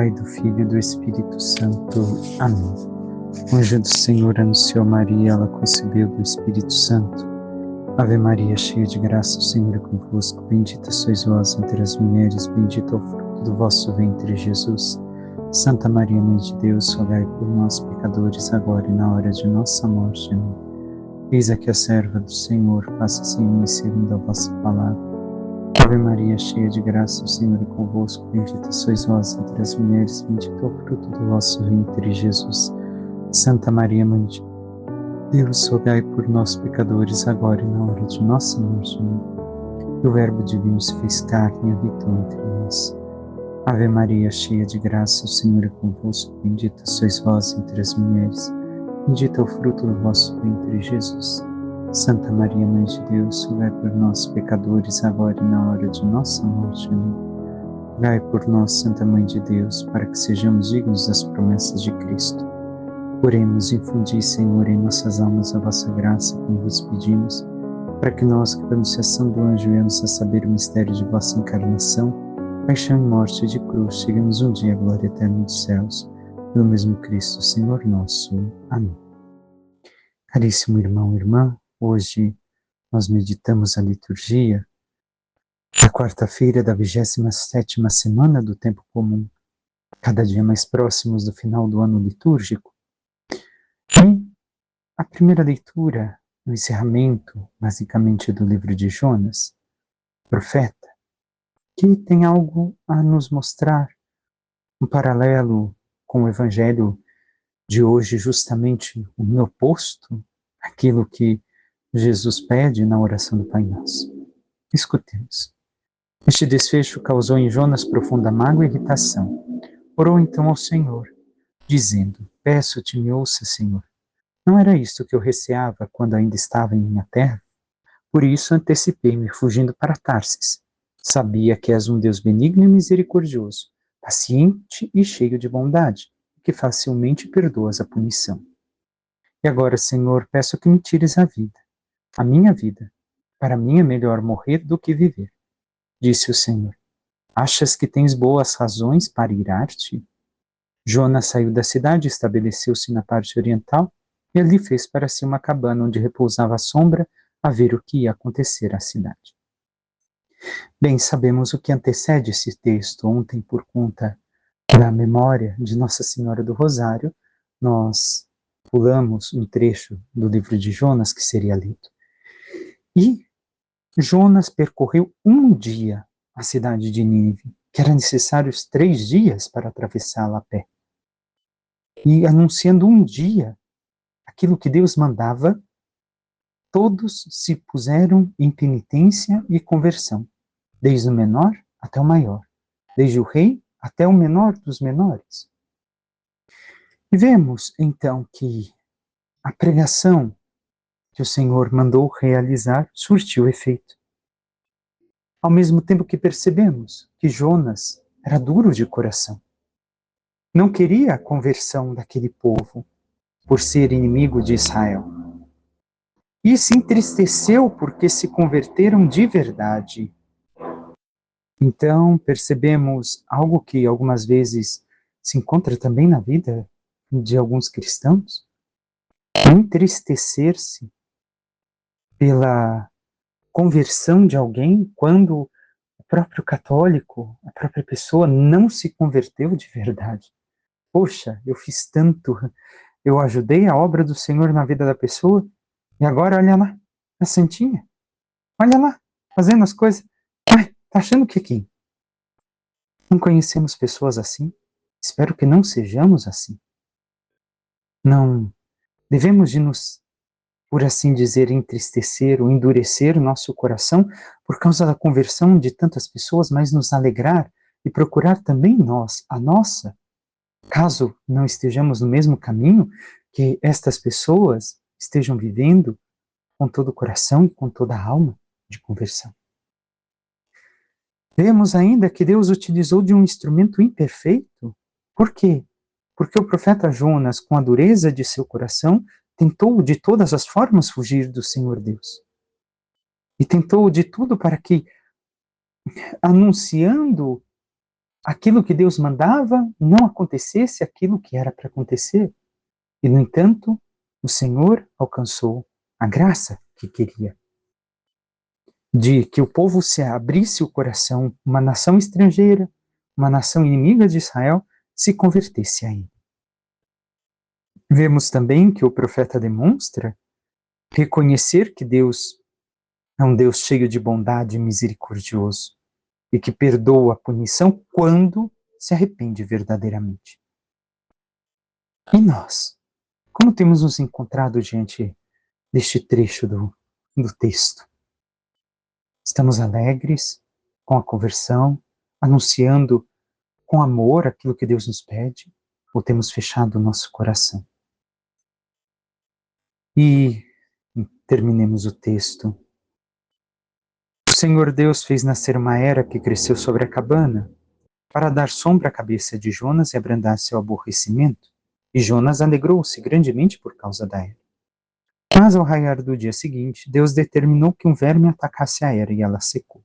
Pai, do Filho e do Espírito Santo. Amém. O anjo do Senhor anunciou a Maria, ela concebeu do Espírito Santo. Ave Maria, cheia de graça, o Senhor é convosco. Bendita sois vós entre as mulheres, bendito é o fruto do vosso ventre, Jesus. Santa Maria, Mãe de Deus, rogai por nós, pecadores, agora e na hora de nossa morte. Amém. Eis aqui a serva do Senhor, faça-se em mim segundo a vossa palavra. Ave Maria, cheia de graça, o Senhor é convosco. Bendita sois vós entre as mulheres, bendito é o fruto do vosso ventre, Jesus. Santa Maria, Mãe de Deus, rogai por nós, pecadores, agora e na hora de nossa morte. Amém. E o Verbo divino se fez carne e habitou entre nós. Ave Maria, cheia de graça, o Senhor é convosco. Bendita sois vós entre as mulheres, bendito é o fruto do vosso ventre, Jesus. Santa Maria, Mãe de Deus, rogai por nós, pecadores, agora e na hora de nossa morte. Amém. Rogai por nós, Santa Mãe de Deus, para que sejamos dignos das promessas de Cristo. Oremos, infundi, Senhor, em nossas almas a vossa graça, como vos pedimos, para que nós, que pela anunciação do anjo venhamos a saber o mistério de vossa encarnação, paixão e morte de cruz, cheguemos um dia à glória eterna dos céus, pelo mesmo Cristo, Senhor nosso. Amém. Caríssimo irmão e irmã, hoje nós meditamos a liturgia da quarta-feira da 27ª semana do Tempo Comum, cada dia mais próximos do final do ano litúrgico. E a primeira leitura, o encerramento, basicamente, do livro de Jonas, profeta, que tem algo a nos mostrar, um paralelo com o Evangelho de hoje, justamente o oposto àquilo que Jesus pede na oração do Pai Nosso. Escutemos. Este desfecho causou em Jonas profunda mágoa e irritação. Orou então ao Senhor, dizendo: Peço-te, me ouça, Senhor. Não era isto que eu receava quando ainda estava em minha terra? Por isso antecipei-me, fugindo para Tarsis. Sabia que és um Deus benigno e misericordioso, paciente e cheio de bondade, que facilmente perdoas a punição. E agora, Senhor, peço que me tires a minha vida. Para mim é melhor morrer do que viver. Disse o Senhor: Achas que tens boas razões para irar-te? Jonas saiu da cidade, estabeleceu-se na parte oriental e ali fez para si uma cabana onde repousava à sombra a ver o que ia acontecer à cidade. Bem, sabemos o que antecede esse texto. Ontem, por conta da memória de Nossa Senhora do Rosário, nós pulamos um trecho do livro de Jonas que seria lido. E Jonas percorreu um dia a cidade de Nínive, que era necessários 3 dias para atravessá-la a pé. E anunciando um dia aquilo que Deus mandava, todos se puseram em penitência e conversão, desde o menor até o maior, desde o rei até o menor dos menores. E vemos, então, que a pregação que o Senhor mandou realizar surtiu efeito. Ao mesmo tempo que percebemos que Jonas era duro de coração. Não queria a conversão daquele povo por ser inimigo de Israel. E se entristeceu porque se converteram de verdade. Então percebemos algo que algumas vezes se encontra também na vida de alguns cristãos: entristecer-se pela conversão de alguém quando o próprio católico, a própria pessoa, não se converteu de verdade. Poxa, eu fiz tanto, eu ajudei a obra do Senhor na vida da pessoa, e agora olha lá, a santinha, olha lá, fazendo as coisas. Ai, tá achando que quem? Não conhecemos pessoas assim? Espero que não sejamos assim. Não devemos de nos, por assim dizer, entristecer ou endurecer o nosso coração por causa da conversão de tantas pessoas, mas nos alegrar e procurar também nós, a nossa, caso não estejamos no mesmo caminho, que estas pessoas estejam vivendo com todo o coração e com toda a alma de conversão. Vemos ainda que Deus utilizou de um instrumento imperfeito. Por quê? Porque o profeta Jonas, com a dureza de seu coração, tentou de todas as formas fugir do Senhor Deus. E tentou de tudo para que, anunciando aquilo que Deus mandava não acontecesse aquilo que era para acontecer. E, no entanto, o Senhor alcançou a graça que queria, de que o povo se abrisse o coração, uma nação estrangeira, uma nação inimiga de Israel, se convertesse a ele. Vemos também que o profeta demonstra reconhecer que Deus é um Deus cheio de bondade e misericordioso, e que perdoa a punição quando se arrepende verdadeiramente. E nós, como temos nos encontrado diante deste trecho do texto? Estamos alegres com a conversão, anunciando com amor aquilo que Deus nos pede, ou temos fechado o nosso coração? E terminemos o texto. O Senhor Deus fez nascer uma era que cresceu sobre a cabana, para dar sombra à cabeça de Jonas e abrandar seu aborrecimento. E Jonas alegrou-se grandemente por causa da era. Mas ao raiar do dia seguinte, Deus determinou que um verme atacasse a era e ela secou.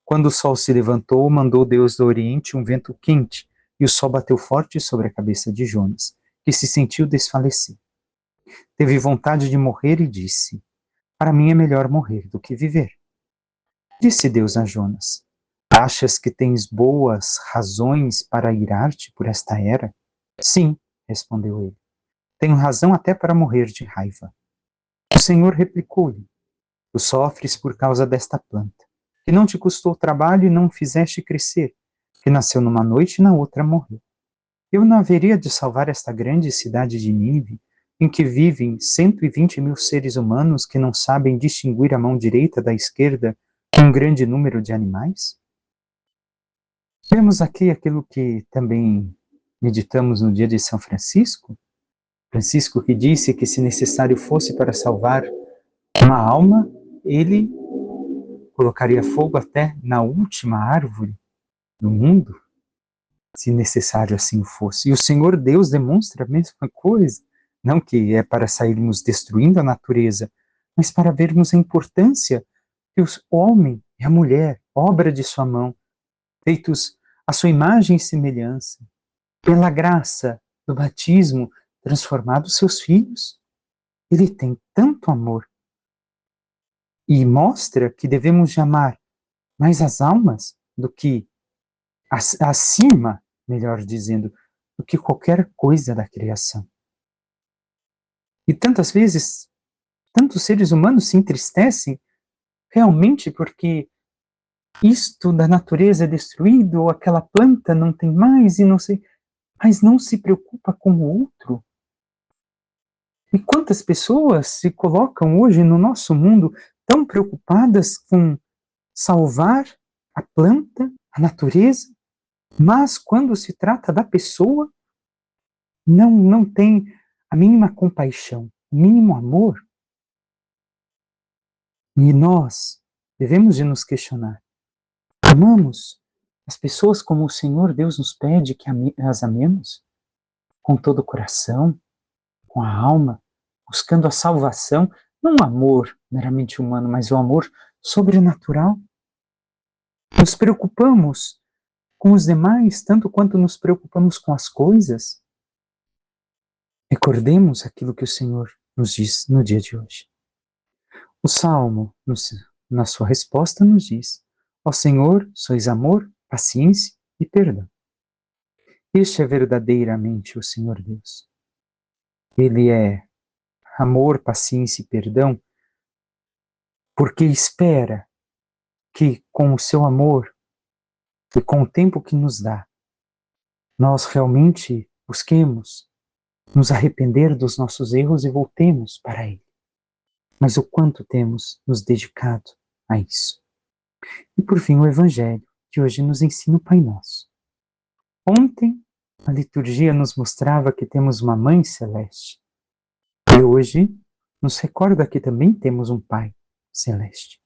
Quando o sol se levantou, mandou Deus do Oriente um vento quente, e o sol bateu forte sobre a cabeça de Jonas, que se sentiu desfalecer. Teve vontade de morrer e disse: Para mim é melhor morrer do que viver. Disse Deus a Jonas: Achas que tens boas razões para irar-te por esta era? Sim, respondeu ele. Tenho razão até para morrer de raiva. O Senhor replicou-lhe: Tu sofres por causa desta planta, que não te custou trabalho e não fizeste crescer, que nasceu numa noite e na outra morreu. Eu não haveria de salvar esta grande cidade de Nínive, em que vivem 120.000 seres humanos que não sabem distinguir a mão direita da esquerda com um grande número de animais? Vemos aqui aquilo que também meditamos no dia de São Francisco. Francisco que disse que se necessário fosse para salvar uma alma, ele colocaria fogo até na última árvore do mundo, se necessário assim fosse. E o Senhor Deus demonstra a mesma coisa, não que é para sairmos destruindo a natureza, mas para vermos a importância que o homem e a mulher, obra de sua mão, feitos à sua imagem e semelhança, pela graça do batismo, transformados seus filhos. Ele tem tanto amor e mostra que devemos amar mais as almas do que acima, melhor dizendo, do que qualquer coisa da criação. E tantas vezes, tantos seres humanos se entristecem realmente porque isto da natureza é destruído, ou aquela planta não tem mais e não sei, mas não se preocupa com o outro. E quantas pessoas se colocam hoje no nosso mundo tão preocupadas com salvar a planta, a natureza, mas quando se trata da pessoa, não tem a mínima compaixão, o mínimo amor. E nós devemos de nos questionar: amamos as pessoas como o Senhor Deus nos pede que as amemos? Com todo o coração, com a alma, buscando a salvação, não o amor meramente humano, mas o amor sobrenatural? Nos preocupamos com os demais tanto quanto nos preocupamos com as coisas? Recordemos aquilo que o Senhor nos diz no dia de hoje. O Salmo, na sua resposta, nos diz: Ó Senhor, sois amor, paciência e perdão. Este é verdadeiramente o Senhor Deus. Ele é amor, paciência e perdão, porque espera que com o seu amor e com o tempo que nos dá, nós realmente busquemos nos arrepender dos nossos erros e voltemos para Ele. Mas o quanto temos nos dedicado a isso? E por fim o Evangelho, que hoje nos ensina o Pai Nosso. Ontem a liturgia nos mostrava que temos uma Mãe Celeste. E hoje nos recorda que também temos um Pai Celeste.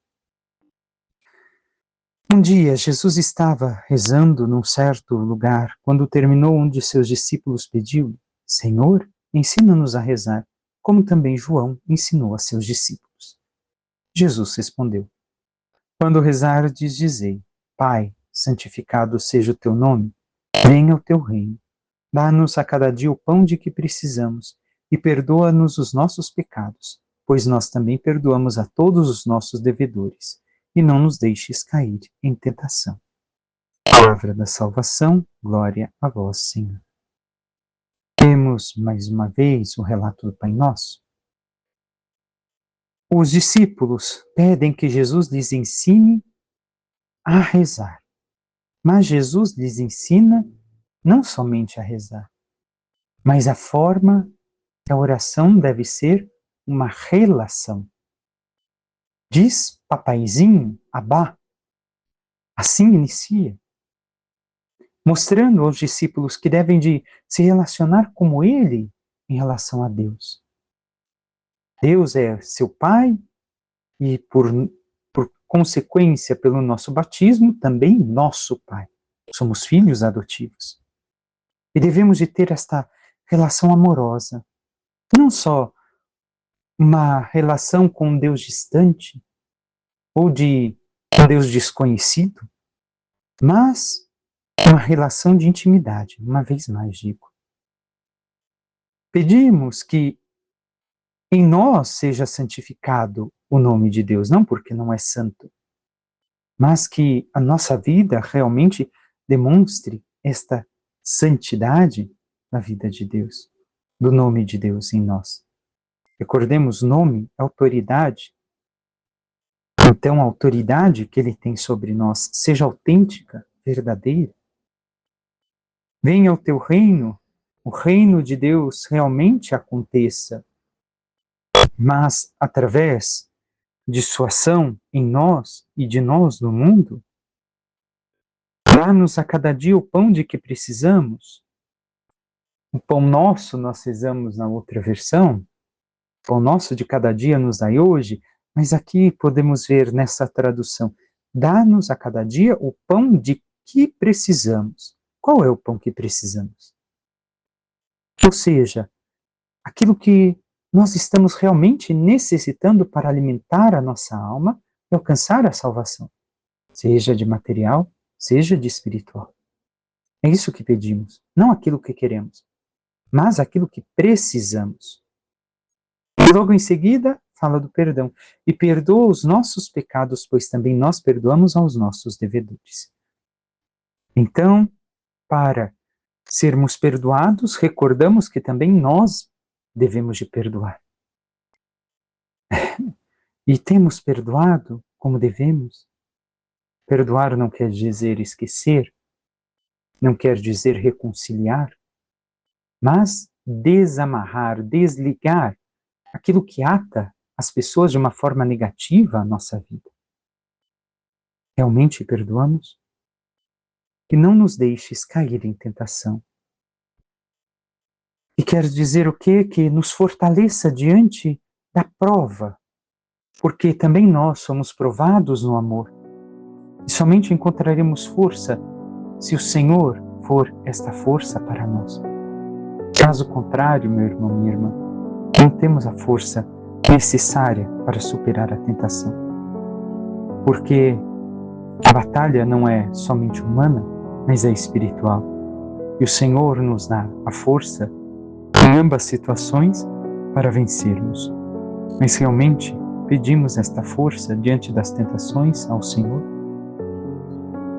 Um dia Jesus estava rezando num certo lugar, quando terminou, um de seus discípulos pediu: Senhor, ensina-nos a rezar, como também João ensinou a seus discípulos. Jesus respondeu: Quando rezardes, dizei: Pai, santificado seja o teu nome, venha o teu reino. Dá-nos a cada dia o pão de que precisamos e perdoa-nos os nossos pecados, pois nós também perdoamos a todos os nossos devedores. E não nos deixes cair em tentação. Palavra da salvação, glória a vós, Senhor. Temos mais uma vez o relato do Pai Nosso. Os discípulos pedem que Jesus lhes ensine a rezar, mas Jesus lhes ensina não somente a rezar, mas a forma que a oração deve ser uma relação. Diz papaizinho, Abá, assim inicia, mostrando aos discípulos que devem de se relacionar como ele em relação a Deus. Deus é seu Pai e, por consequência, pelo nosso batismo, também nosso Pai. Somos filhos adotivos. E devemos de ter esta relação amorosa, não só uma relação com um Deus distante ou de um Deus desconhecido, mas uma relação de intimidade, uma vez mais digo. Pedimos que em nós seja santificado o nome de Deus, não porque não é santo, mas que a nossa vida realmente demonstre esta santidade na vida de Deus, do nome de Deus em nós. Recordemos, nome, autoridade. Então, a autoridade que ele tem sobre nós seja autêntica, verdadeira. Venha o teu reino, o reino de Deus realmente aconteça, mas através de sua ação em nós e de nós no mundo, dá-nos a cada dia o pão de que precisamos. O pão nosso, nós rezamos na outra versão, o pão nosso de cada dia nos dai hoje, mas aqui podemos ver nessa tradução, dá-nos a cada dia o pão de que precisamos. Qual é o pão que precisamos? Ou seja, aquilo que nós estamos realmente necessitando para alimentar a nossa alma e alcançar a salvação, seja de material, seja de espiritual. É isso que pedimos, não aquilo que queremos, mas aquilo que precisamos. E logo em seguida, fala do perdão. E perdoa os nossos pecados, pois também nós perdoamos aos nossos devedores. Então, para sermos perdoados, recordamos que também nós devemos de perdoar. E temos perdoado como devemos? Perdoar não quer dizer esquecer, não quer dizer reconciliar, mas desamarrar, desligar aquilo que ata as pessoas de uma forma negativa à nossa vida. Realmente perdoamos? Que não nos deixes cair em tentação. E quer dizer o quê? Que nos fortaleça diante da prova, porque também nós somos provados no amor. E somente encontraremos força se o Senhor for esta força para nós. Caso contrário, meu irmão, minha irmã, não temos a força necessária para superar a tentação. Porque a batalha não é somente humana, mas é espiritual. E o Senhor nos dá a força em ambas situações para vencermos. Mas realmente pedimos esta força diante das tentações ao Senhor.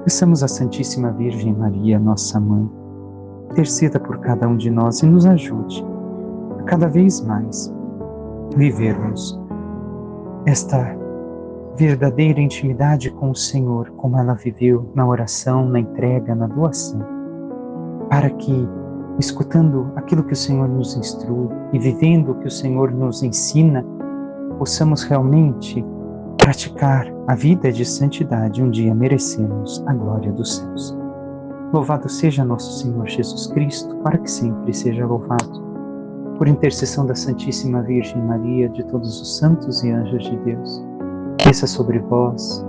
Peçamos à Santíssima Virgem Maria, nossa Mãe, interceda por cada um de nós e nos ajude a cada vez mais vivermos esta verdadeira intimidade com o Senhor, como ela viveu na oração, na entrega, na doação, para que, escutando aquilo que o Senhor nos instrui e vivendo o que o Senhor nos ensina, possamos realmente praticar a vida de santidade e um dia merecermos a glória dos céus. Louvado seja nosso Senhor Jesus Cristo, para que sempre seja louvado. Por intercessão da Santíssima Virgem Maria, de todos os santos e anjos de Deus, desça sobre vós,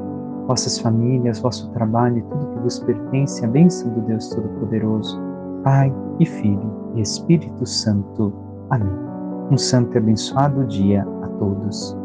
vossas famílias, vosso trabalho e tudo que vos pertence, a bênção do Deus Todo-Poderoso, Pai e Filho e Espírito Santo. Amém. Um santo e abençoado dia a todos.